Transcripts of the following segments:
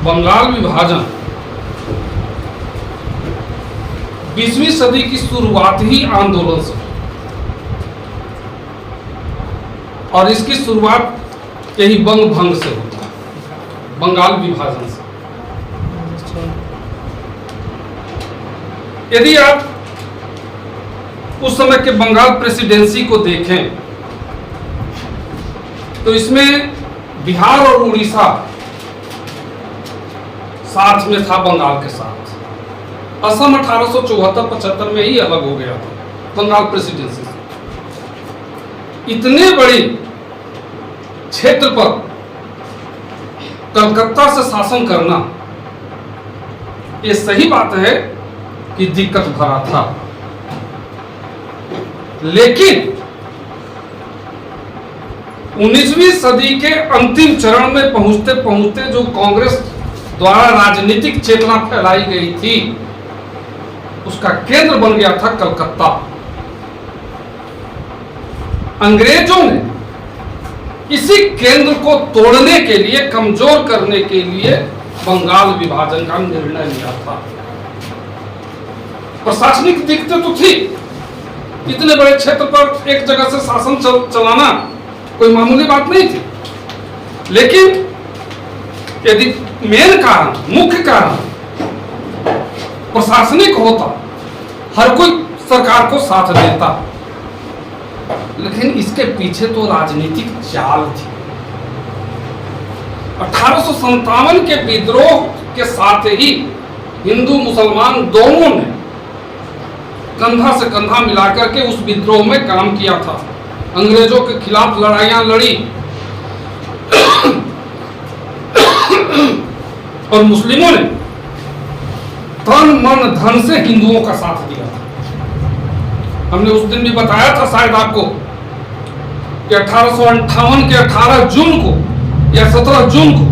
बंगाल विभाजन 20वीं सदी की शुरुआत ही आंदोलन से, और इसकी शुरुआत यही बंग भंग से होता है, बंगाल विभाजन से। यदि आप उस समय के बंगाल प्रेसिडेंसी को देखें तो इसमें बिहार और उड़ीसा साथ में था बंगाल के साथ। असम 1874-75 में ही अलग हो गया था बंगाल प्रेसिडेंसी से। इतने बड़ी क्षेत्र पर कलकत्ता से शासन करना, ये सही बात है कि दिक्कत भरा था, लेकिन 19वीं सदी के अंतिम चरण में पहुंचते पहुंचते जो कांग्रेस द्वारा राजनीतिक चेतना फैलाई गई थी, उसका केंद्र बन गया था कलकत्ता। अंग्रेजों ने इसी केंद्र को तोड़ने के लिए, कमजोर करने के लिए बंगाल विभाजन का निर्णय लिया था। प्रशासनिक दिक्कतें तो थी, इतने बड़े क्षेत्र पर एक जगह से शासन चलाना कोई मामूली बात नहीं थी, लेकिन यदि मेन कारण, मुख्य कारण प्रशासनिक होता, हर कोई सरकार को साथ देता, लेकिन इसके पीछे तो राजनीतिक चाल थी। 1857 के विद्रोह के साथ ही हिंदू मुसलमान दोनों ने कंधा से कंधा मिलाकर के उस विद्रोह में काम किया था। अंग्रेजों के खिलाफ लड़ाइयां लड़ी और मुस्लिमों ने तन मन धन से हिंदुओं का साथ दिया था। हमने उस दिन भी बताया था शायद आपको कि 1858 के 18 जून को या 17 जून को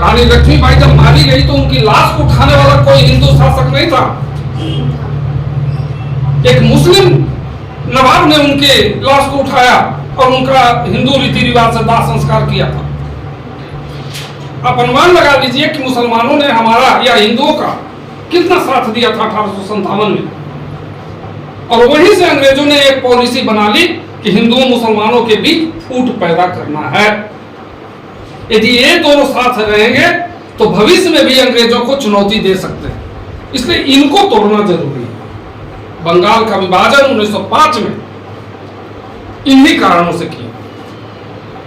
रानी लक्ष्मीबाई जब मारी गई तो उनकी लाश को उठाने वाला कोई हिंदू शासक नहीं था। एक मुस्लिम नवाब ने उनके लाश को उठाया और उनका हिंदू रीति रिवाज से दाह संस्कार किया था। आप अनुमान लगा लीजिए कि मुसलमानों ने हमारा या हिंदुओं का कितना साथ दिया था 1857 में। और वहीं से अंग्रेजों ने एक पॉलिसी बना ली कि हिंदुओं मुसलमानों के बीच फूट पैदा करना है। यदि ये दोनों साथ रहेंगे तो भविष्य में भी अंग्रेजों को चुनौती दे सकते हैं, इसलिए इनको तोड़ना जरूरी है। बंगाल का विभाजन 1905 में इन्हीं कारणों से किया।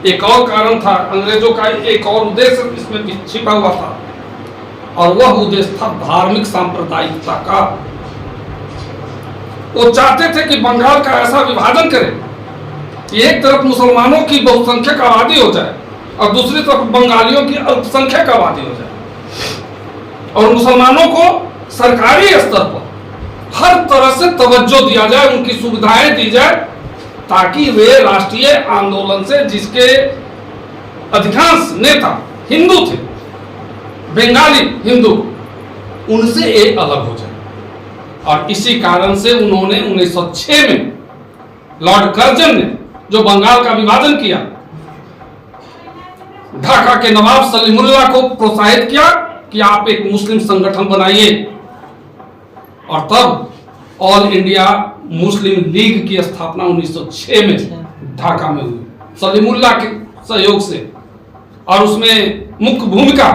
एक और कारण था, अंग्रेजों का एक और उद्देश्य इसमें छिपा हुआ था, और वह उद्देश्य था धार्मिक सांप्रदायिकता का। वो चाहते थे कि बंगाल का ऐसा विभाजन करें कि एक तरफ मुसलमानों की बहुसंख्यक आबादी हो जाए और दूसरी तरफ बंगालियों की अल्पसंख्यक आबादी हो जाए, और मुसलमानों को सरकारी स्तर पर हर तरह से तवज्जो दिया जाए, उनकी सुविधाएं दी जाए, ताकि वे राष्ट्रीय आंदोलन से, जिसके अधिकांश नेता हिंदू थे, बंगाली हिंदू, उनसे ये अलग हो जाए। और इसी कारण से उन्होंने 1906 में लॉर्ड कर्जन ने जो बंगाल का विभाजन किया, ढाका के नवाब सलीमुल्लाह को प्रोत्साहित किया कि आप एक मुस्लिम संगठन बनाइए, और तब ऑल इंडिया मुस्लिम लीग की स्थापना 1906 में ढाका में हुई, सलीमुल्लाह के सहयोग से, और उसमें मुख्य भूमिका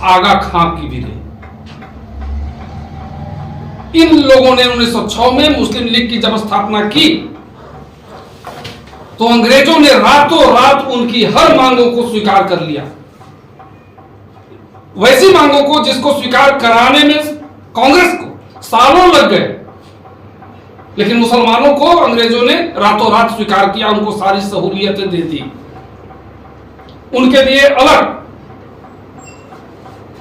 आगा खां की भी रही। इन लोगों ने 1906 में मुस्लिम लीग की जब स्थापना की तो अंग्रेजों ने रातों रात उनकी हर मांगों को स्वीकार कर लिया। वैसी मांगों को जिसको स्वीकार कराने में कांग्रेस को सालों लग गए, लेकिन मुसलमानों को अंग्रेजों ने रातों रात स्वीकार किया, उनको सारी सहूलियतें दे दी। उनके लिए अलग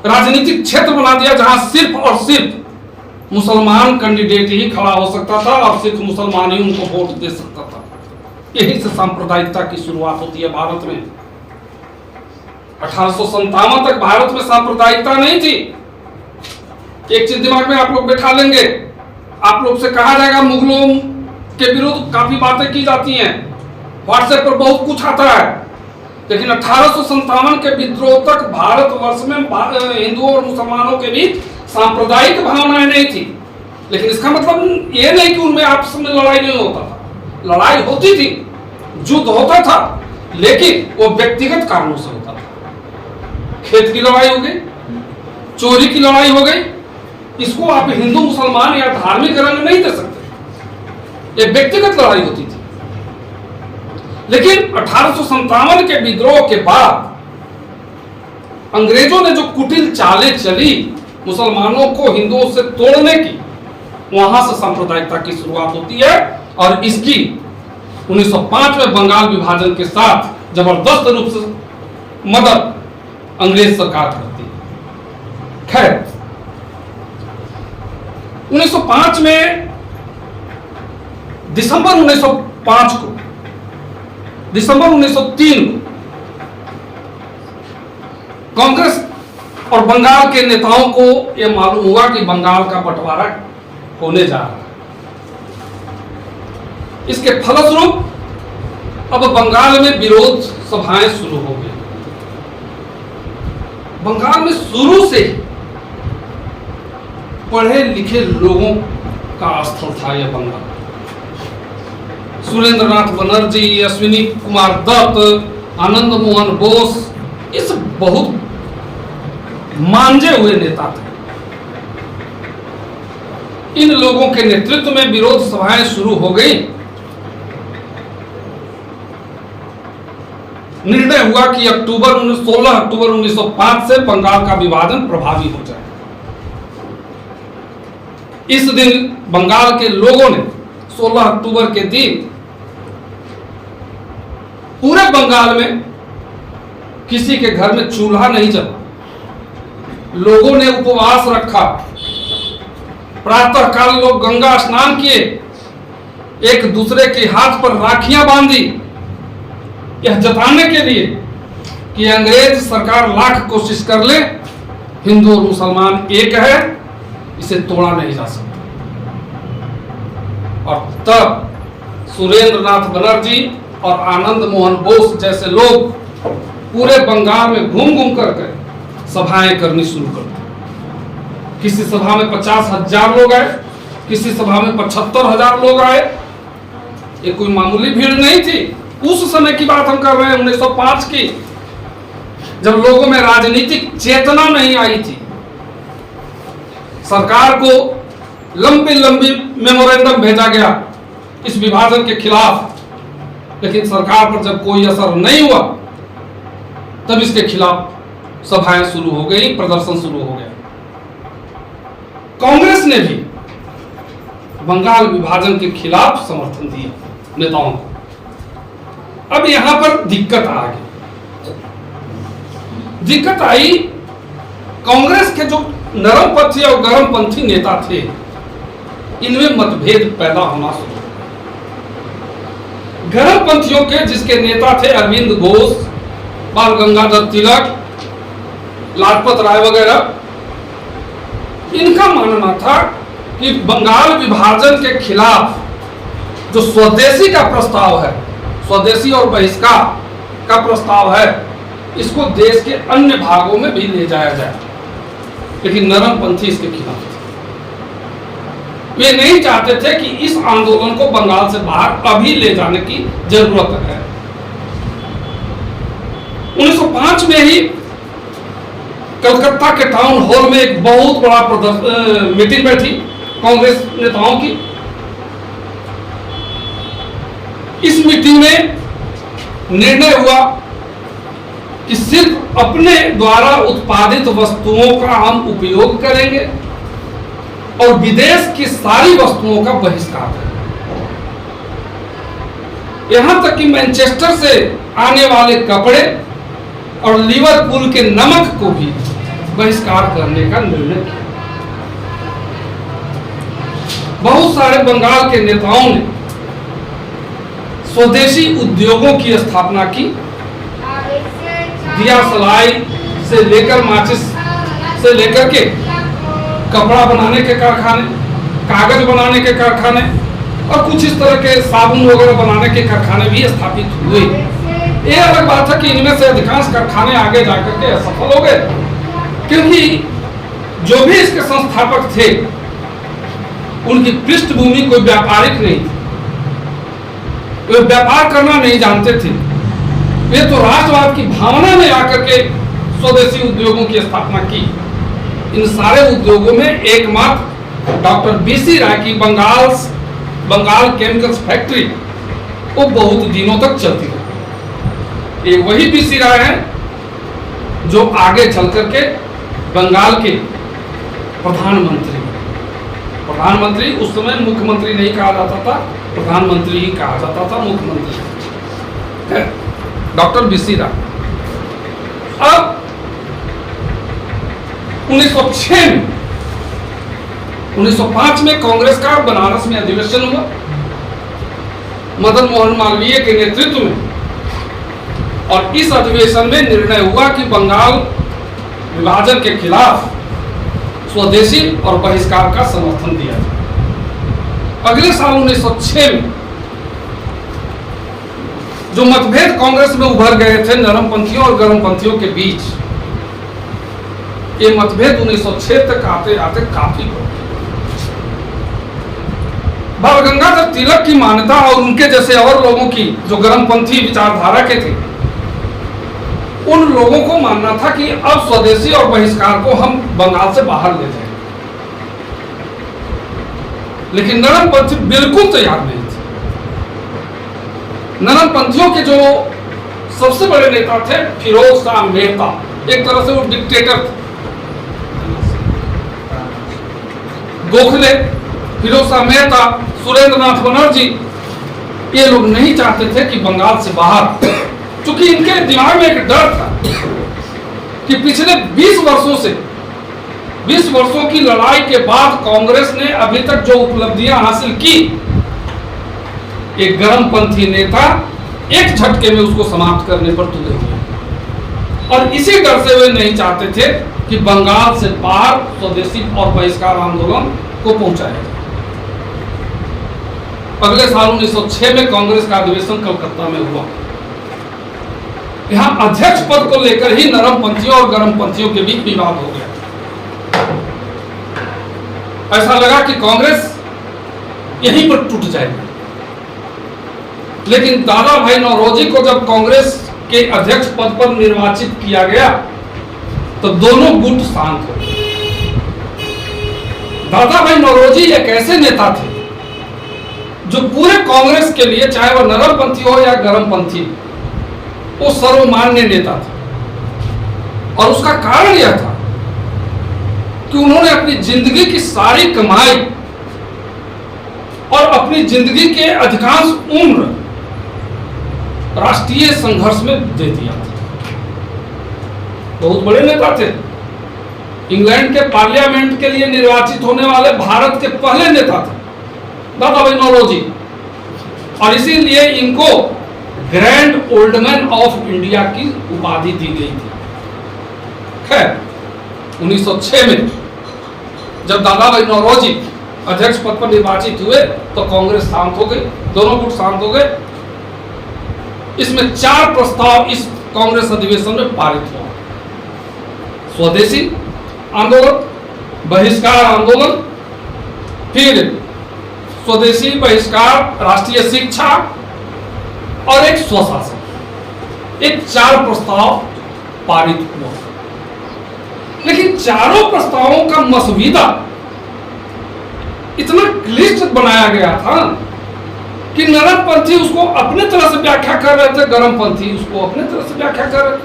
राजनीतिक क्षेत्र बना दिया जहां सिर्फ और सिर्फ मुसलमान कैंडिडेट ही खड़ा हो सकता था और सिर्फ मुसलमान ही उनको वोट दे सकता था। यही से सांप्रदायिकता की शुरुआत होती है भारत में। 1857 तक भारत में सांप्रदायिकता नहीं थी। एक चीज दिमाग में आप लोग बैठा लेंगे, आप लोग से कहा जाएगा मुगलों के विरुद्ध काफी बातें की जाती हैं, व्हाट्सएप पर बहुत कुछ आता है, लेकिन 1857 के विद्रोह तक भारतवर्ष में हिंदुओं और मुसलमानों के बीच सांप्रदायिक भावनाएं नहीं थी। लेकिन इसका मतलब ये नहीं कि उनमें आपस में लड़ाई नहीं होता था, लड़ाई होती थी, युद्ध होता था, लेकिन वो व्यक्तिगत कारणों से होता था। खेत की लड़ाई हो गई, चोरी की लड़ाई हो गई, इसको आप हिंदू मुसलमान या धार्मिक रंग नहीं दे सकते, ये व्यक्तिगत लड़ाई होती थी। लेकिन 1857 के विद्रोह के बाद अंग्रेजों ने जो कुटिल चालें चली मुसलमानों को हिंदुओं से तोड़ने की, वहां से सांप्रदायिकता की शुरुआत होती है। और इसकी 1905 में बंगाल विभाजन के साथ जबरदस्त रूप से मदद अंग्रेज सरकार करती है। खैर, 1905 में दिसंबर 1903 को कांग्रेस और बंगाल के नेताओं को यह मालूम हुआ कि बंगाल का बंटवारा होने जा रहा है। इसके फलस्वरूप अब बंगाल में विरोध सभाएं शुरू हो गई। बंगाल में शुरू से पढ़े लिखे लोगों का स्थल था यह बंगाल। सुरेंद्र नाथ बनर्जी, अश्विनी कुमार दत्त, आनंद मोहन बोस, इस बहुत मांझे हुए नेता थे। इन लोगों के नेतृत्व में विरोध सभाएं शुरू हो गई। निर्णय हुआ कि 16 अक्टूबर 1905 से बंगाल का विभाजन प्रभावी हो जाए। इस दिन बंगाल के लोगों ने 16 अक्टूबर के दिन पूरे बंगाल में किसी के घर में चूल्हा नहीं जला, लोगों ने उपवास रखा। प्रातः काल लोग गंगा स्नान किए, एक दूसरे के हाथ पर राखियां बांधी, यह जताने के लिए कि अंग्रेज सरकार लाख कोशिश कर ले, हिंदू और मुसलमान एक है, इसे तोड़ा नहीं जा सकता। और तब सुरेंद्र नाथ बनर्जी और आनंद मोहन बोस जैसे लोग पूरे बंगाल में घूम घूम करके सभाएं करनी शुरू कर दी। किसी सभा में 50,000 लोग आए, किसी सभा में 75,000 लोग आए। ये कोई मामूली भीड़ नहीं थी। उस समय की बात हम कर रहे हैं, 1905 की, जब लोगों में राजनीतिक चेतना नहीं आई थी। सरकार को लंबी लंबी मेमोरेंडम भेजा गया इस विभाजन के खिलाफ, लेकिन सरकार पर जब कोई असर नहीं हुआ, तब इसके खिलाफ सभाएं शुरू हो गई, प्रदर्शन शुरू हो गया। कांग्रेस ने भी बंगाल विभाजन के खिलाफ समर्थन दिया नेताओं को। अब यहां पर दिक्कत आ गई। दिक्कत आई, कांग्रेस के जो नरमपंथी और गर्मपंथी नेता थे, इनमें मतभेद पैदा होना शुरू हो गया। गर्मपंथियों के जिसके नेता थे अरविंद घोष, बाल गंगाधर तिलक, लाजपत राय वगैरह, इनका मानना था कि बंगाल विभाजन के खिलाफ जो स्वदेशी का प्रस्ताव है, स्वदेशी और बहिष्कार का प्रस्ताव है, इसको देश के अन्य भागों में भी ले जाया जाए। लेकिन नरमपंथी इसके खिलाफ थे। वे नहीं चाहते थे कि इस आंदोलन को बंगाल से बाहर अभी ले जाने की जरूरत है। 1905 में ही कलकत्ता के टाउन हॉल में एक बहुत बड़ा मीटिंग बैठी कांग्रेस नेताओं की। इस मीटिंग में निर्णय हुआ कि सिर्फ अपने द्वारा उत्पादित वस्तुओं का हम उपयोग करेंगे और विदेश की सारी वस्तुओं का बहिष्कार करेंगे। यहां तक कि मैनचेस्टर से आने वाले कपड़े और लिवरपूल के नमक को भी बहिष्कार करने का निर्णय किया। बहुत सारे बंगाल के नेताओं ने स्वदेशी उद्योगों की स्थापना की। दिया सलाई से लेकर माचिस से लेकर के कपड़ा बनाने के कारखाने, कागज बनाने के कारखाने और कुछ इस तरह के साबुन वगैरह बनाने के कारखाने भी स्थापित हुए। ये अलग बात है कि इनमें से अधिकांश कारखाने आगे जाकर के असफल हो गए, क्योंकि जो भी इसके संस्थापक थे उनकी पृष्ठभूमि कोई व्यापारिक नहीं थी, वे व्यापार करना नहीं जानते थे। वे तो राष्ट्रवाद की भावना में आकर के स्वदेशी उद्योगों की स्थापना की। इन सारे उद्योगों में एकमात्र डॉक्टर बीसी राय की बंगाल केमिकल्स फैक्ट्री वो बहुत दिनों तक चलती रही। ये वही बीसी राय है जो आगे चल करके बंगाल के प्रधानमंत्री उस समय मुख्यमंत्री नहीं कहा जाता था, प्रधानमंत्री ही कहा जाता था, मुख्यमंत्री डॉक्टर बीसी राय। अब 1905 में कांग्रेस का बनारस में अधिवेशन हुआ मदन मोहन मालवीय के नेतृत्व में, और इस अधिवेशन में निर्णय हुआ कि बंगाल विभाजन के खिलाफ स्वदेशी और बहिष्कार का समर्थन दिया जाए। अगले साल 1906 में जो मतभेद कांग्रेस में उभर गए थे नरमपंथियों और गरमपंथियों के बीच, ये मतभेद 1906 तक आते आते काफी बढ़ गए। बाल गंगाधर तिलक की मान्यता और उनके जैसे और लोगों की जो गरमपंथी विचारधारा के थे, उन लोगों को मानना था कि अब स्वदेशी और बहिष्कार को हम बंगाल से बाहर ले जाएं। लेकिन नरमपंथी बिल्कुल तैयार नहीं थे। नरमपंथियों के जो सबसे बड़े नेता थे फिरोज शाह मेहता, एक तरह से वो डिक्टेटर थे। गोखले, फिरोज शाह मेहता, सुरेंद्र नाथ बनर्जी, ये लोग नहीं चाहते थे कि बंगाल से बाहर, क्योंकि इनके दिमाग में एक डर था कि पिछले 20 वर्षों की लड़ाई के बाद कांग्रेस ने अभी तक जो उपलब्धियां हासिल की, एक गरमपंथी नेता एक झटके में उसको समाप्त करने पर तुले हुए, और इसी डर से वे नहीं चाहते थे कि बंगाल से बाहर स्वदेशी और बहिष्कार आंदोलन को पहुंचाया जाए। अगले साल 1906 में कांग्रेस का अधिवेशन कलकत्ता में हुआ। यहां अध्यक्ष पद को लेकर ही नरमपंथियों और गरमपंथियों के बीच विवाद हो गया। ऐसा लगा कि कांग्रेस यहीं पर टूट जाएगी। लेकिन दादा भाई नौरोजी को जब कांग्रेस के अध्यक्ष पद पर निर्वाचित किया गया तो दोनों गुट शांत हो गए। दादा भाई नौरोजी एक ऐसे नेता थे जो पूरे कांग्रेस के लिए, चाहे वह नरमपंथी हो या गरमपंथी, वो सर्वमान्य नेता था। और उसका कारण यह था कि उन्होंने अपनी जिंदगी की सारी कमाई और अपनी जिंदगी के अधिकांश उम्र राष्ट्रीय संघर्ष में दे दिया था। बहुत बड़े नेता थे, इंग्लैंड के पार्लियामेंट के लिए निर्वाचित होने वाले भारत के पहले नेता थे दादा भाई नौरोजी, और इसीलिए इनको grand old man of India की उपाधि दी गई थी। खैर 1906 में जब दादा भाई नौरोजी अध्यक्ष पद पर निर्वाचित हुए तो कांग्रेस शांत हो गई, दोनों गुट शांत हो गए। इसमें 4 प्रस्ताव इस कांग्रेस अधिवेशन में पारित हुआ। स्वदेशी आंदोलन, बहिष्कार आंदोलन, फिर स्वदेशी बहिष्कार, राष्ट्रीय शिक्षा और एक स्वशासन। एक 4 प्रस्ताव पारित हुआ। लेकिन चारों प्रस्तावों का मसवीदा इतना क्लिष्ट बनाया गया था कि नरमपंथी उसको अपने तरह से व्याख्या कर रहे थे, गरमपंथी उसको अपने तरह से व्याख्या कर रहे थे।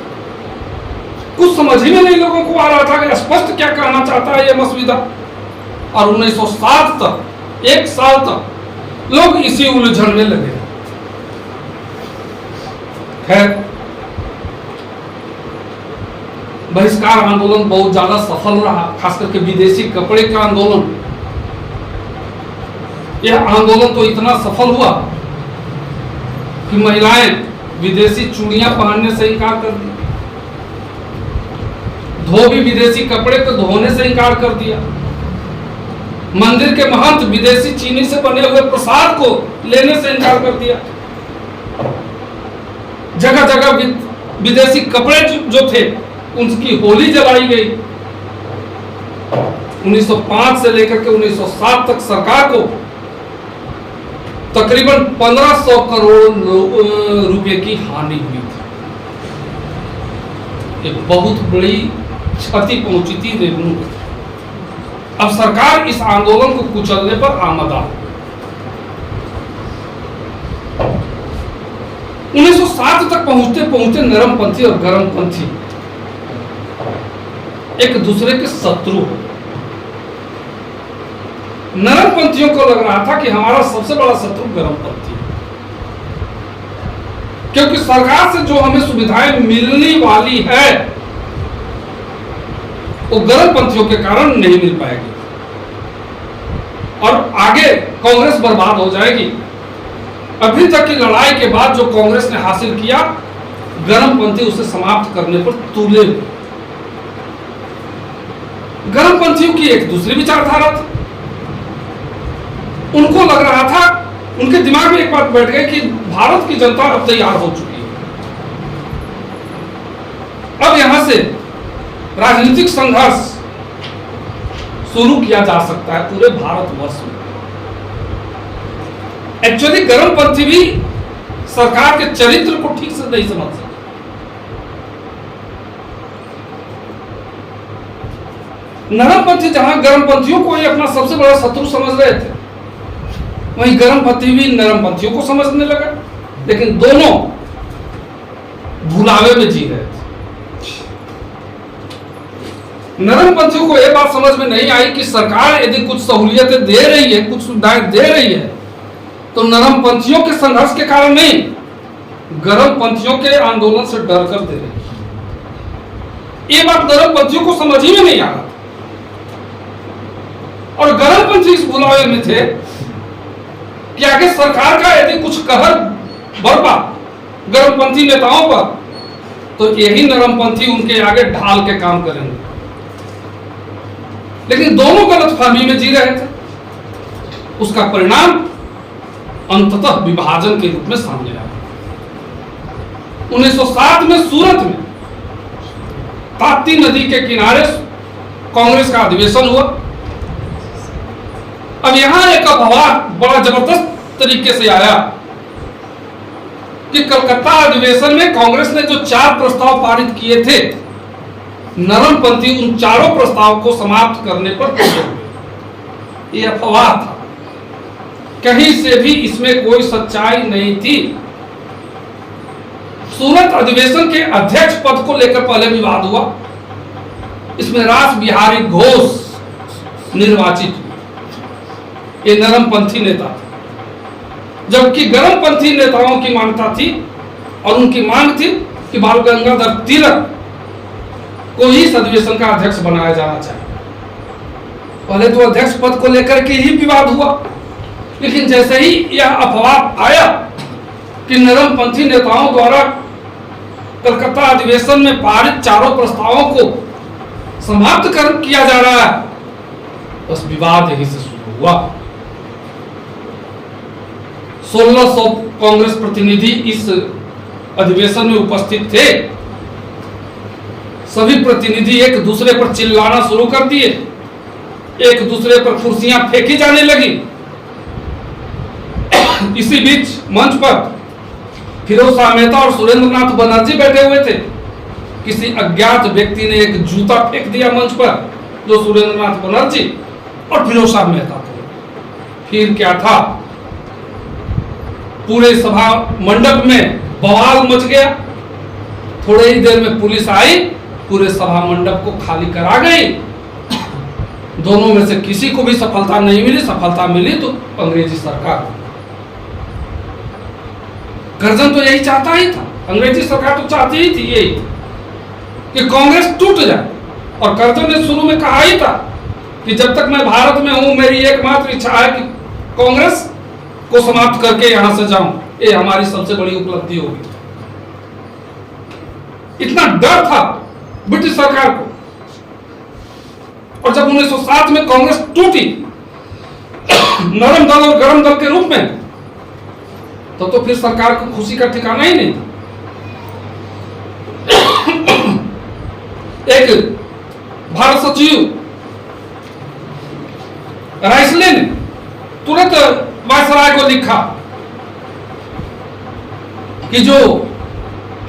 कुछ समझ ही में नहीं लोगों को आ रहा था कि स्पष्ट क्या कहना चाहता है यह मसवीदा। और 1907 तक, 1 साल तक लोग इसी उलझन में लगे। खैर बहिष्कार आंदोलन बहुत ज्यादा सफल रहा, खास करके विदेशी कपड़े का आंदोलन। यह आंदोलन तो इतना सफल हुआ कि महिलाएं विदेशी चूड़ियां पहनने से इनकार कर दी, धोबी विदेशी कपड़े को धोने से इनकार कर दिया, मंदिर के महंत विदेशी चीनी से बने हुए प्रसाद को लेने से इनकार कर दिया। जगह जगह विदेशी कपड़े जो थे उनकी होली जलाई गई। 1905 से लेकर के 1907 तक सरकार को तकरीबन 1500 करोड़ रुपए की हानि हुई थी। एक बहुत बड़ी क्षति पहुंची थी रेवेन्यू को। अब सरकार इस आंदोलन को कुचलने पर आमदा। 1907 तक पहुंचते पहुंचते नरमपंथी और गरमपंथी एक दूसरे के शत्रु। नरमपंथियों को लग रहा था कि हमारा सबसे बड़ा शत्रु गरमपंथी है, क्योंकि सरकार से जो हमें सुविधाएं मिलने वाली है वो गरमपंथियों के कारण नहीं मिल पाएगी और आगे कांग्रेस बर्बाद हो जाएगी। अभी तक की लड़ाई के बाद जो कांग्रेस ने हासिल किया, गरमपंथी उसे समाप्त करने पर तुले। गरमपंथियों की एक दूसरी विचारधारा थी। उनको लग रहा था, उनके दिमाग में एक बात बैठ गई कि भारत की जनता अब तैयार हो चुकी है, अब यहां से राजनीतिक संघर्ष शुरू किया जा सकता है पूरे भारतवर्ष में। एक्चुअली गरमपंथी भी सरकार के चरित्र को ठीक से नहीं समझ सके। नरमपंथी जहां गरमपंथियों को ही अपना सबसे बड़ा शत्रु समझ रहे थे, वहीं गरमपंथी भी नरमपंथियों को समझने लगा, लेकिन दोनों भुलावे में जी रहे थे। नरमपंथियों को यह बात समझ में नहीं आई कि सरकार यदि कुछ सहूलियतें दे रही है, कुछ सुविधाएं दे रही है, तो नरमपंथियों के संघर्ष के कारण नहीं, गरमपंथियों के आंदोलन से डर कर दे रही है। ये बात नरमपंथियों को समझ ही में नहीं आ रहा और गरमपंथी इस भुलावे में थे कि आगे सरकार का यदि कुछ कहर बरपा गरमपंथी नेताओं पर, तो यही नरमपंथी उनके आगे ढाल के काम करेंगे। लेकिन दोनों गलतफहमी में जी रहे थे। उसका परिणाम अंततः विभाजन के रूप में सामने आया। 1907 में सूरत में ताप्ती नदी के किनारे कांग्रेस का अधिवेशन हुआ। अब यहां एक अफवाह बड़ा जबरदस्त तरीके से आया कि कलकत्ता अधिवेशन में कांग्रेस ने जो 4 प्रस्ताव पारित किए थे, नरमपंथी उन चारों प्रस्ताव को समाप्त करने पर तुले हुए। यह अफवाह था, कहीं से भी इसमें कोई सच्चाई नहीं थी। सूरत अधिवेशन के अध्यक्ष पद को लेकर पहले विवाद हुआ। इसमें रास बिहारी घोष निर्वाचित हुए। ये नरमपंथी नेता थे, जबकि गरमपंथी नेताओं की मान्यता थी और उनकी मांग थी कि बाल गंगाधर तिलक को ही इस अधिवेशन का अध्यक्ष बनाया जाना चाहिए। पहले तो अध्यक्ष पद को लेकर के ही विवाद हुआ, लेकिन जैसे ही यह अफवाह आया कि नरमपंथी नेताओं द्वारा कलकत्ता अधिवेशन में पारित चारों प्रस्तावों को समाप्त किया जा रहा है, बस विवाद यहीं से शुरू हुआ। 1600 कांग्रेस प्रतिनिधि इस अधिवेशन में उपस्थित थे। सभी प्रतिनिधि एक दूसरे पर चिल्लाना शुरू कर दिए, एक दूसरे पर कुर्सियां फेंकी जाने लगी। इसी बीच मंच पर फिरोज शाह मेहता और सुरेंद्र नाथ बनर्जी बैठे हुए थे। किसी अज्ञात व्यक्ति ने एक जूता फेंक दिया मंच पर, जो सुरेंद्र नाथ बनर्जी और फिरोज शाह मेहता थे। फिर क्या था, पूरे सभा मंडप में बवाल मच गया। थोड़े ही देर में पुलिस आई, पूरे सभा मंडप को खाली करा गई। दोनों में से किसी को भी सफलता नहीं मिली। सफलता मिली तो अंग्रेजी सरकार। कर्जन तो यही चाहता ही था, अंग्रेजी सरकार तो चाहती ही थी यही कि कांग्रेस टूट जाए। और कर्जन ने शुरू में कहा ही था कि जब तक मैं भारत में हूं, मेरी एकमात्र इच्छा है कि कांग्रेस को समाप्त करके यहां से जाऊं। ये हमारी सबसे बड़ी उपलब्धि होगी। इतना डर था ब्रिटिश सरकार को। और जब 1907 में कांग्रेस टूटी नरम दल और गरम दल के रूप में, तो फिर सरकार को खुशी का ठिकाना ही नहीं था। एक भारत सचिव राइसले ने तुरंत वायसराय को लिखा कि जो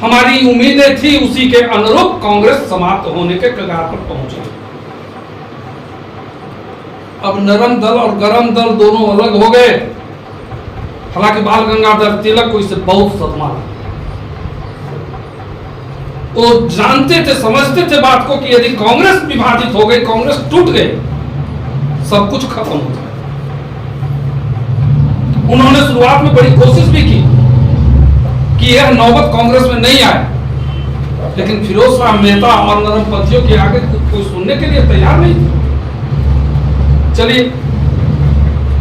हमारी उम्मीदें थी उसी के अनुरूप कांग्रेस समाप्त होने के कगार पर पहुंची। अब नरम दल और गरम दल दोनों अलग हो गए। हालांकि बाल गंगाधर तिलक को इससे बहुत सदमा लगा। वो जानते थे, समझते थे बात को कि यदि कांग्रेस विभाजित हो गई, कांग्रेस टूट गई, सब कुछ खत्म हो जाए। उन्होंने शुरुआत में बड़ी कोशिश भी की कि यह नौबत कांग्रेस में नहीं आए, लेकिन फिरोज शाह मेहता और नरमपंथियों के आगे कोई सुनने के लिए तैयार नहीं थे। चलिए,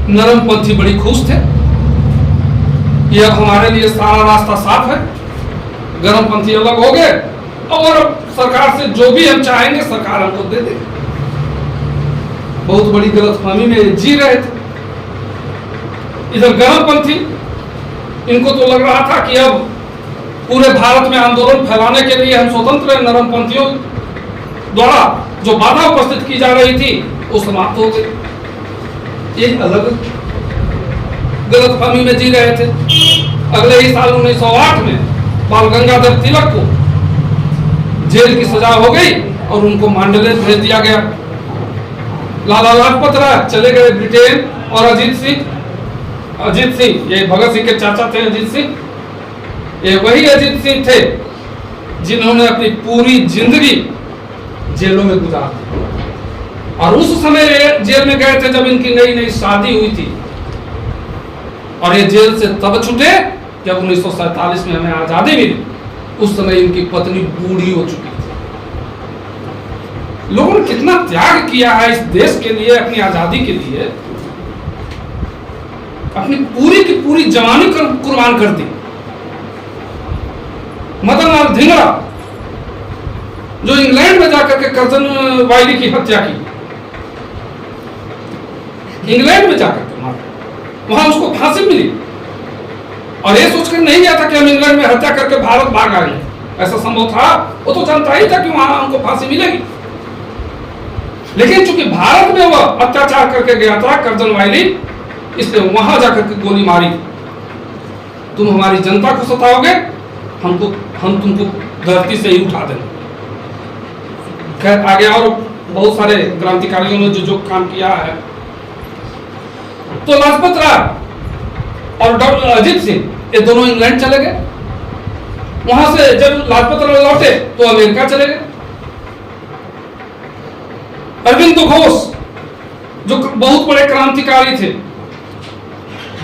नरमपंथी बड़ी खुश थे, यह हमारे लिए सारा रास्ता साफ है। गरमपंथी अलग हो गए और सरकार से जो भी हम चाहेंगे सरकार हमको दे देगी। बहुत बड़ी गलतफहमी में जी रहे थे। इधर गरमपंथी, इनको तो लग रहा था कि अब पूरे भारत में आंदोलन फैलाने के लिए हम स्वतंत्र हैं। नरमपंथियों द्वारा जो बाधा उपस्थित की जा रही थी वो समाप्त हो गई। ये अलग गलतफहमी में जी रहे थे। अगले ही साल 1908 में बाल गंगाधर तिलक को जेल की सजा हो गई और उनको मांडले भेज दिया गया। लाला लाजपत राय चले गए ब्रिटेन। और अजीत सिंह, ये भगत सिंह के चाचा थे अजीत सिंह, ये वही अजीत सिंह थे जिन्होंने अपनी पूरी जिंदगी जेलों में गुजार दी। और उस समय जेल में गए थे जब इनकी नई नई शादी हुई थी। और ये जेल से तब छूटे जब 1947 में हमें आजादी मिली। उस समय इनकी पत्नी बूढ़ी हो चुकी थी। लोगों ने कितना त्याग किया है इस देश के लिए, अपनी आजादी के लिए, अपनी पूरी की पूरी जवानी कुर्बान कर दी। मदन लाल धिंगड़ा जो इंग्लैंड में जाकर के कर्जन वायली की हत्या की, इंग्लैंड में जाकर के मारा, वहां उसको फांसी मिली। और ये सोचकर नहीं गया था कि हम इंग्लैंड में हत्या करके भारत भाग आएंगे, ऐसा संभव था? वो तो जानता ही था कि वहां हमको फांसी मिलेगी। लेकिन चूंकि भारत में वह अत्याचार करके गया था कर्जन वायली, इसलिए वहां जाकर के गोली मारी। तुम हमारी जनता को सताओगे, हम तुमको धरती से ही उठा देंगे। खैर, आगे और बहुत सारे क्रांतिकारियों ने जो काम किया है। तो लाजपत राय और डॉक्टर अजीत सिंह ये दोनों इंग्लैंड चले गए। वहां से जब लाजपत राय लौटे तो अमेरिका चले गए। अरविंद घोष जो बहुत बड़े क्रांतिकारी थे,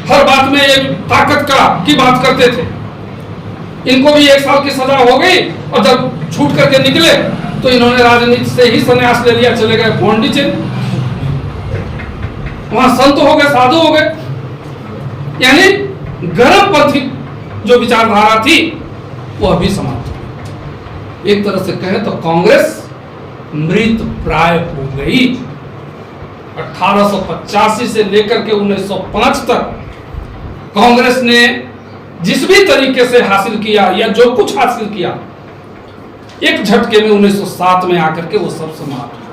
हर बात में ये ताकत की बात करते थे, इनको भी 1 साल की सजा हो गई। और जब छूट करके निकले तो इन्होंने राजनीति से ही संन्यास ले लिया, चले गए पौंडीचेरी। वहां संत हो गए, साधु हो गए। यानी गरमपंथी जो विचारधारा थी वो अभी समाप्त हो। एक तरह से कहें तो कांग्रेस मृत प्राय हो गई। 1885 से लेकर के 1905 तक कांग्रेस ने जिस भी तरीके से हासिल किया या जो कुछ हासिल किया, एक झटके में 1907 में आकर के वो सब समाप्त हो।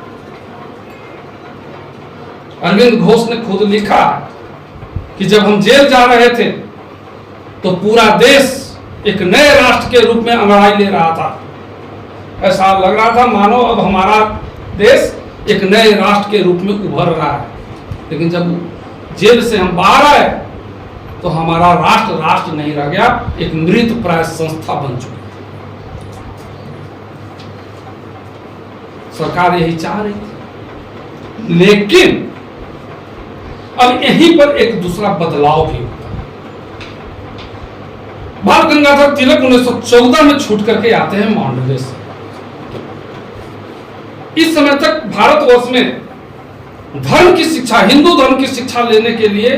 अरविंद घोष ने खुद लिखा कि जब हम जेल जा रहे थे तो पूरा देश एक नए राष्ट्र के रूप में अंगड़ाई ले रहा था। ऐसा लग रहा था मानो अब हमारा देश एक नए राष्ट्र के रूप में उभर रहा है। लेकिन जब जेल से हम बाहर आए तो हमारा राष्ट्र नहीं रह गया, एक मृत प्राय संस्था बन चुकी। सरकार यही चाह रही थी। लेकिन अब यहीं पर एक दूसरा बदलाव भी होता है। बाल गंगाधर तिलक 1914 में छूट करके आते हैं मांडले से। इस समय तक भारतवर्ष में धर्म की शिक्षा, हिंदू धर्म की शिक्षा लेने के लिए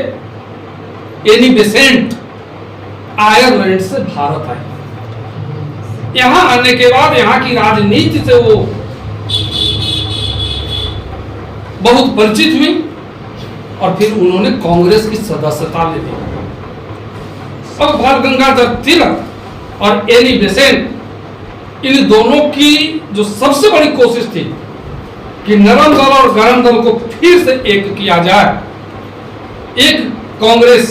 एनी बेसेंट आयरलैंड से भारत आए। यहां आने के बाद यहां की राजनीति से वो बहुत परिचित हुई और फिर उन्होंने कांग्रेस की सदस्यता ले ली। अब बाल गंगाधर तिलक और एनी बेसेंट इन दोनों की जो सबसे बड़ी कोशिश थी कि नरम दल और गरम दल को फिर से एक किया जाए, एक कांग्रेस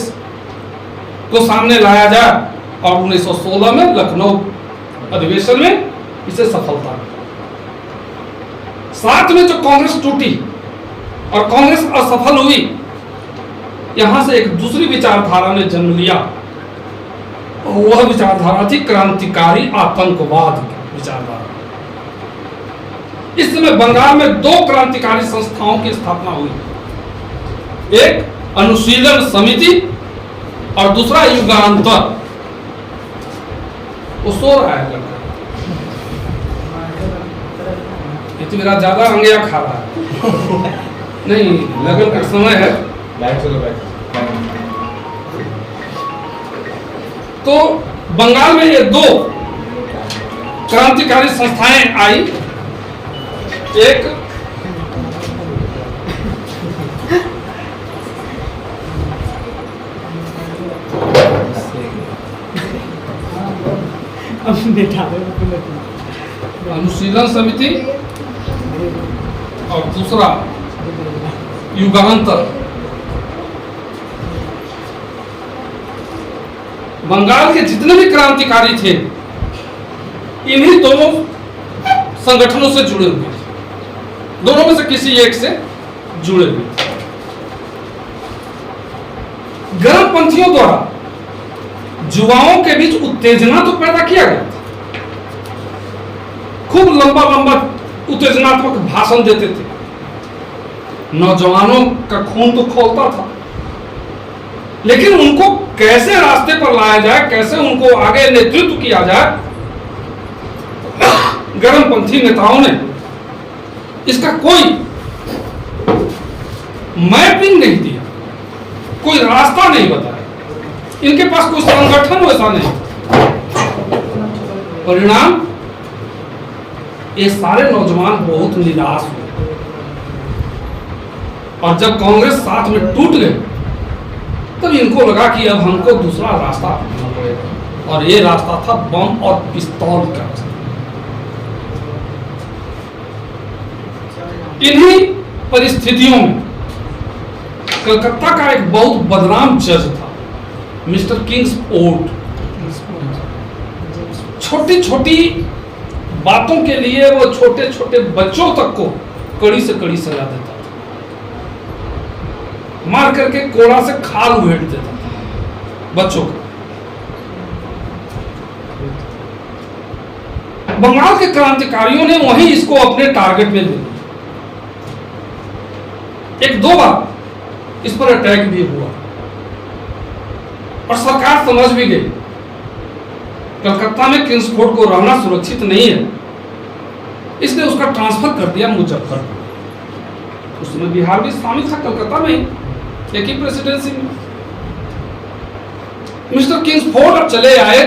को सामने लाया जाए, और 1916 में लखनऊ अधिवेशन में इसे सफलता। साथ में जो कांग्रेस टूटी और कांग्रेस असफल हुई, यहां से एक दूसरी विचारधारा ने जन्म लिया, और वह विचारधारा थी क्रांतिकारी आतंकवाद की विचारधारा। इस समय बंगाल में दो क्रांतिकारी संस्थाओं की स्थापना हुई, एक अनुशीलन समिति और दूसरा युगांतर। वो सो रहा है लड़का, ये तो मेरा ज्यादा अंगिया खा रहा है। नहीं, लगन का समय है। तो बंगाल में ये दो क्रांतिकारी संस्थाएं आई, एक अनुशीलन समिति और दूसरा युगांतर। बंगाल के जितने भी क्रांतिकारी थे इन्हीं दोनों संगठनों से जुड़े हुए थे, दोनों में से किसी एक से जुड़े हुए थे। गर्मपंथियों द्वारा युवाओं के बीच उत्तेजना तो पैदा किया गया था, खूब लंबा लंबा उत्तेजनात्मक भाषण देते थे, नौजवानों का खून तो खौलता था, लेकिन उनको कैसे रास्ते पर लाया जाए, कैसे उनको आगे नेतृत्व किया जाए, गर्मपंथी नेताओं ने इसका कोई मैपिंग नहीं दिया, कोई रास्ता नहीं बताया, इनके पास कोई संगठन वैसा नहीं। परिणाम, ये सारे नौजवान बहुत निराश हुए, और जब कांग्रेस साथ में टूट गए तब इनको लगा कि अब हमको दूसरा रास्ता अपनाना पड़ेगा, और ये रास्ता था बम और पिस्तौल का रास्ता। इन्हीं परिस्थितियों में कलकत्ता का एक बहुत बदनाम जज था, मिस्टर किंग्सफोर्ड। छोटी छोटी बातों के लिए वो छोटे छोटे बच्चों तक को कड़ी से कड़ी सजा देता था, मार करके कोड़ा से खाल उड़ेड़ देता था बच्चों को। बंगाल के क्रांतिकारियों ने वहीं इसको अपने टारगेट में ले लिया। एक दो बार इस पर अटैक भी हुआ, और सरकार समझ भी गई कलकत्ता में किंग्सफोर्ड को रहना सुरक्षित नहीं है, इसने उसका ट्रांसफर कर दिया मुजफ्फरपुर। उसमें बिहार भी शामिल था, कलकत्ता में एक ही प्रेसिडेंसी में। मिस्टर किंग्सफोर्ड चले आए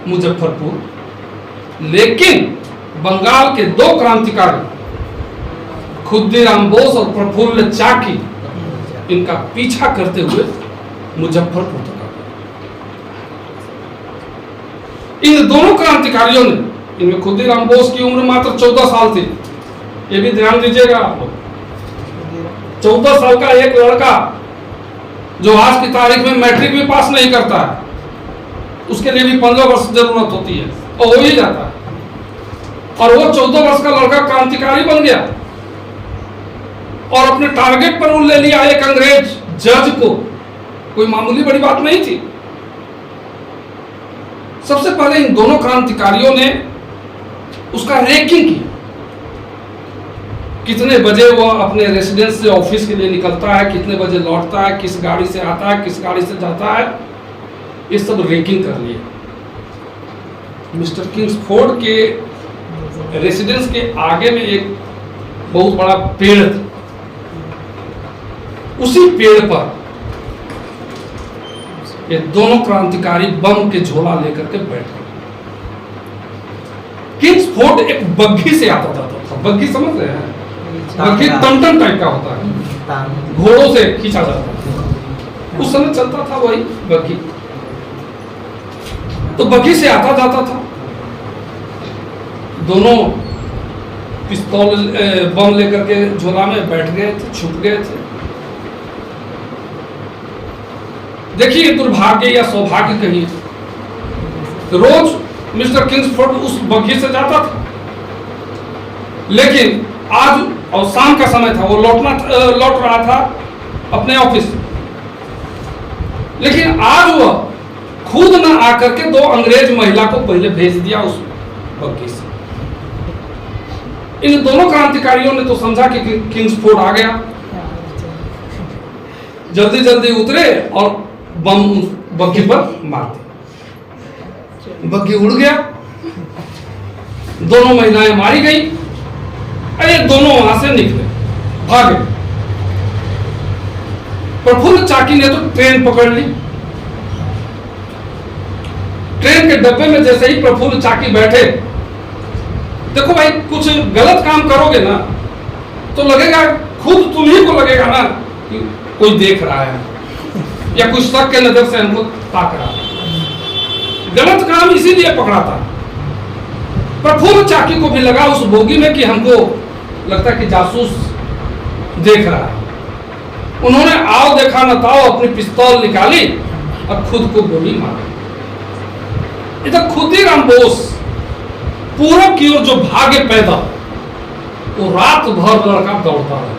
मुजफ्फरपुर, लेकिन बंगाल के दो क्रांतिकारी खुद्दीराम बोस और प्रफुल्ल चाकी इनका पीछा करते हुए मुजफ्फरपुर तक आ गए। इन दोनों क्रांतिकारियों ने, इनमें खुद्दीराम बोस की उम्र मात्र 14 साल थी, ये भी ध्यान दीजिएगा आप लोग। 14 साल का एक लड़का जो आज की तारीख में मैट्रिक भी पास नहीं करता है, उसके लिए भी 15 वर्ष जरूरत होती है, और हो ही जाता है। और वो 14 वर्ष का लड़का क्रांतिकारी बन गया और अपने टारगेट पर ले लिया एक अंग्रेज जज को। कोई मामूली बड़ी बात नहीं थी। सबसे पहले इन दोनों क्रांतिकारियों ने उसका रैंकिंग की, कितने बजे वो अपने रेसिडेंस से ऑफिस के लिए निकलता है, कितने बजे लौटता है, किस गाड़ी से आता है, किस गाड़ी से जाता है, ये सब रैंकिंग कर लिए। मिस्टर किंग्सफोर्ड के रेसिडेंस के आगे में एक बहुत बड़ा पेड़ था, उसी पेड़ पर ये दोनों क्रांतिकारी बम के झोला लेकर के बैठ गए। किंग्सफोर्ड एक बग्घी से आता जाता था, बग्घी समझ रहे हैं, बग्घी टमटम टाइप का होता है, घोड़ों से खींचा जाता था, उस समय चलता था वही बग्घी। तो बग्घी से आता जाता था, दोनों पिस्तौल बम लेकर के झोला में बैठ गए थे, छुप गए थे। देखिए दुर्भाग्य या सौभाग्य कहिए, रोज मिस्टर किंग्सफोर्ड उस बग्घी से जाता था, लेकिन आज, और शाम का समय था, वो लौट रहा था अपने ऑफिस, लेकिन आज वह खुद न आकर के 2 अंग्रेज महिला को पहले भेज दिया उस बग्घी से। इन दोनों क्रांतिकारियों ने तो समझा कि किंग्सफोर्ड आ गया, जल्दी जल्दी उतरे और बम बग्घी पर मार दिया। बग्घी उड़ गया, दोनों महिलाएं मारी गई। अरे दोनों वहां से निकले, भागे। प्रफुल्ल चाकी ने तो ट्रेन पकड़ ली। ट्रेन के डब्बे में जैसे ही प्रफुल्ल चाकी बैठे, देखो भाई कुछ गलत काम करोगे ना तो लगेगा, खुद तुम्ही को लगेगा ना कि कोई देख रहा है या कुछ शक के नजर से हमको ताक रहा है। गलत काम इसीलिए पकड़ा था। प्रफुल्ल चाकी को भी लगा उस बोगी में कि हमको लगता है कि जासूस देख रहा है। उन्होंने आओ देखा न ताओ अपनी पिस्तौल निकाली और खुद को गोली मारी। इधर खुदीराम बोस पूरब की ओर जो भागे पैदा, वो रात भर लड़का दौड़ता रहा।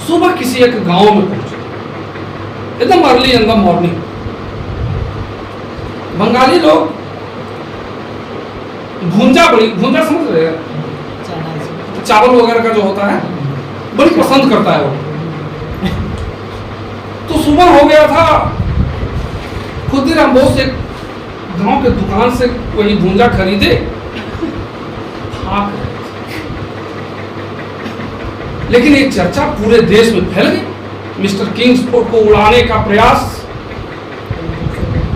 सुबह किसी एक गांव में पहुंचे, एकदम early in the morning. Bengali लोग भूंजा समझ रहे हैं, चावल वगैरह का जो होता है बड़ी पसंद करता है वो। तो सुबह हो गया था, खुदीराम बोस एक गांव के दुकान से वही भूंजा खरीदे, खाक। लेकिन एक चर्चा पूरे देश में फैल गई, मिस्टर किंग्सफोर्ड को उड़ाने का प्रयास।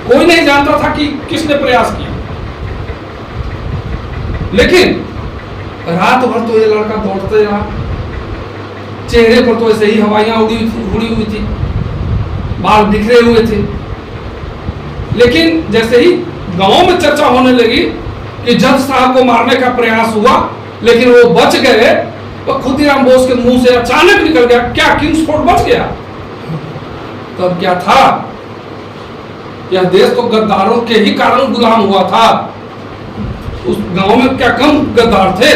कोई नहीं जानता था कि किसने प्रयास किया, लेकिन रात भर तो ये लड़का दौड़ते रहा। चेहरे पर तो ऐसे ही हवाइयां उड़ी हुई थी, बाल बिखरे हुए थे। लेकिन जैसे ही गांव में चर्चा होने लगी कि जज साहब को मारने का प्रयास हुआ लेकिन वो बच गए, तो खुदीराम बोस के मुंह से अचानक निकल गया, क्या किंग्सफोर्ड बच गया? तब क्या था, यह देश तो गद्दारों के ही कारण गुलाम हुआ था। उस गांव में क्या कम गद्दार थे?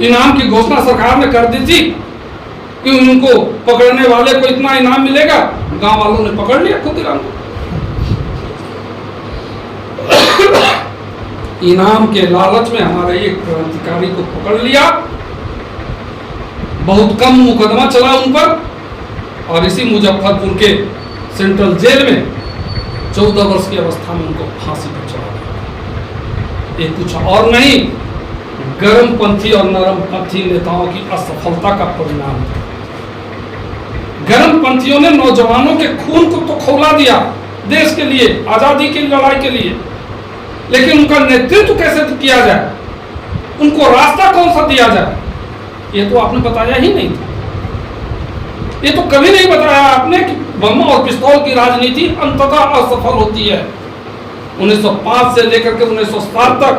इनाम की घोषणा सरकार ने कर दी थी कि उनको पकड़ने वाले को इतना इनाम मिलेगा। गांव वालों ने पकड़ लिया खुदीराम को। इनाम के लालच में हमारे एक क्रांतिकारी को पकड़ लिया, बहुत कम मुकदमा चला उन पर, और इसी मुजफ्फरपुर के सेंट्रल जेल में 14 वर्ष की अवस्था में उनको फांसी पर चढ़ा दिया। ये कुछ और नहीं, गर्मपंथी और नरमपंथी नेताओं की असफलता का परिणाम था। गर्मपंथियों ने नौजवानों के खून को तो खौला दिया देश के लिए, आजादी की लड़ाई के लिए, लेकिन उनका नेतृत्व कैसे किया जाए, उनको रास्ता कौन सा दिया जाए, ये तो आपने बताया ही नहीं था। ये तो कभी नहीं बताया आपने कि बम और पिस्तौल की राजनीति अंततः असफल होती है। 1905 से लेकर के 1907 तक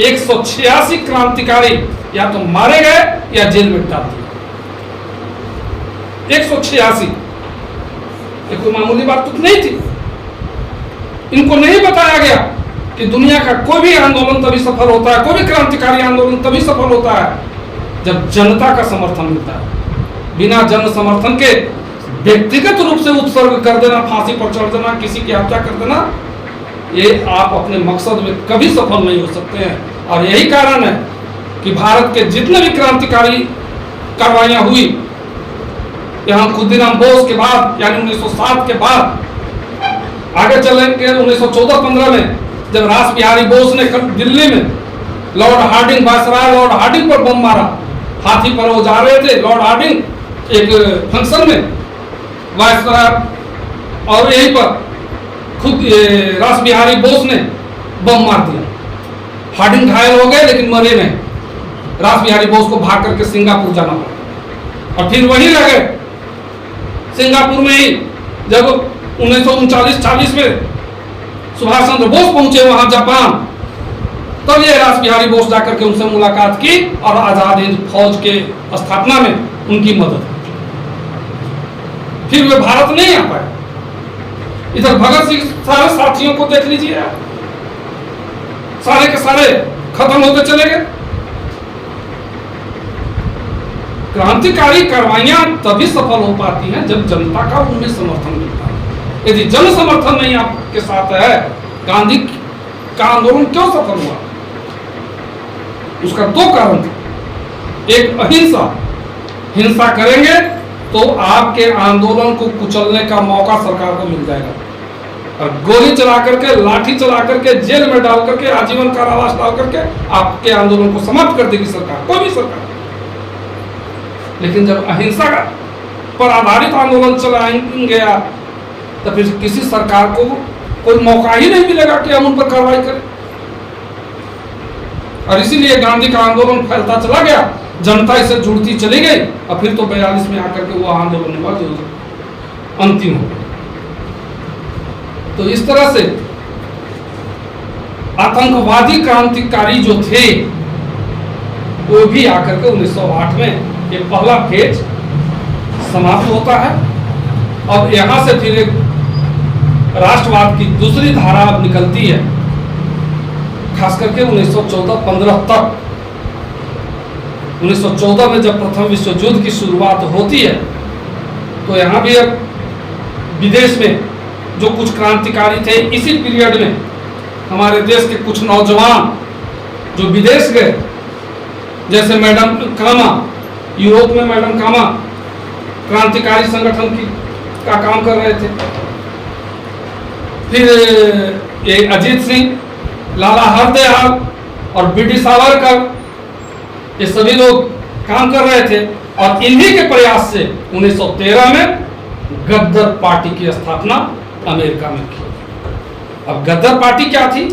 186 क्रांतिकारी या तो मारे गए या जेल में डाल दिए। 186, ये कोई मामूली बात तो नहीं थी। इनको नहीं बताया गया कि दुनिया का कोई भी आंदोलन तभी सफल होता है, कोई भी क्रांतिकारी आंदोलन तभी सफल होता है जब जनता का समर्थन मिलता है। बिना जन समर्थन के व्यक्तिगत रूप से उत्सर्ग कर देना, फांसी पर चढ़ देना, किसी की हत्या कर देना, ये आप अपने मकसद में कभी सफल नहीं हो सकते हैं। और यही कारण है कि भारत के जितने भी क्रांतिकारी कार्रवाइयां हुई, यहाँ खुदीराम बोस के बाद यानी 1907 के बाद आगे चलेंगे 1914-15 में जब रास बिहारी बोस ने दिल्ली में lord Hardinge, viceroy lord Hardinge पर बम मारा। हाथी पर वो जा रहे थे लॉर्ड हार्डिंग एक फंक्शन में, वायसराय और यहीं पर खुद रास बिहारी बोस ने बम मार दिया। हार्डिंग घायल हो गए लेकिन मरे नहीं। रास बिहारी बोस को भाग करके सिंगापुर जाना पड़ा और फिर वहीं रह गए। सिंगापुर में ही जब 1939-40 में सुभाष चंद्र बोस पहुंचे वहां जापान, तब ये रास बिहारी बोस जाकर के उनसे मुलाकात की और आजाद हिंद फौज के स्थापना में उनकी मदद की। फिर वे भारत नहीं आ पाए। इधर भगत सिंह सारे साथियों को देख लीजिए आप, सारे के सारे खत्म होते चले गए। क्रांतिकारी कार्रवाइयां तभी सफल हो पाती हैं जब जनता का उनमें समर्थन मिलता है। यदि जन समर्थन नहीं आपके साथ है, गांधी का आंदोलन क्यों सफल हुआ? उसका दो कारण थे। एक अहिंसा, हिंसा करेंगे तो आपके आंदोलन को कुचलने का मौका सरकार को मिल जाएगा, और गोली चला करके, लाठी चला करके, जेल में डाल करके, आजीवन कारावास डाल करके आपके आंदोलन को समाप्त कर देगी सरकार, कोई भी सरकार। लेकिन जब अहिंसा पर आधारित आंदोलन चलाएंगे आप, तो फिर किसी सरकार को कोई मौका ही नहीं मिलेगा कि हम उन पर कार्रवाई करें। और इसीलिए गांधी का आंदोलन फैलता चला गया, जनता इसे जुड़ती चली गई, और फिर तो 42 में आकर के वो आंदोलन हुआ जो अंतिम हो गया। तो इस तरह से आतंकवादी क्रांतिकारी जो थे वो भी आकर के 1908 में ये पहला फेज समाप्त होता है। अब यहां से फिर एक राष्ट्रवाद की दूसरी धारा अब निकलती है, खास करके 1914-15 तक। 1914 में जब प्रथम विश्व युद्ध की शुरुआत होती है, तो यहाँ भी अब विदेश में जो कुछ क्रांतिकारी थे, इसी पीरियड में हमारे देश के कुछ नौजवान जो विदेश गए, जैसे मैडम कामा, यूरोप में मैडम कामा क्रांतिकारी संगठन का काम कर रहे थे। फिर ये अजीत सिंह, लाला हरदयाल और बी.डी. सावरकर, ये सभी लोग काम कर रहे थे, और इन्हीं के प्रयास से 1913 में गद्दर पार्टी की स्थापना अमेरिका में की। अब गद्दर पार्टी क्या थी,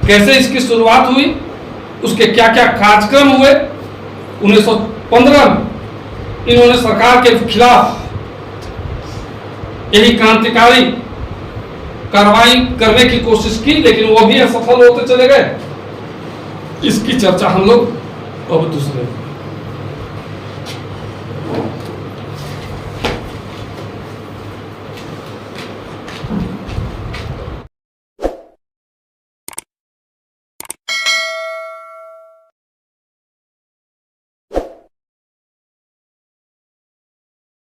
कैसे इसकी शुरुआत हुई, उसके क्या क्या कार्यक्रम हुए। 1915 में इन्होंने सरकार के खिलाफ यही क्रांतिकारी कार्रवाई करने की कोशिश की, लेकिन वो भी असफल होते चले गए। इसकी चर्चा हम लोग अब दूसरे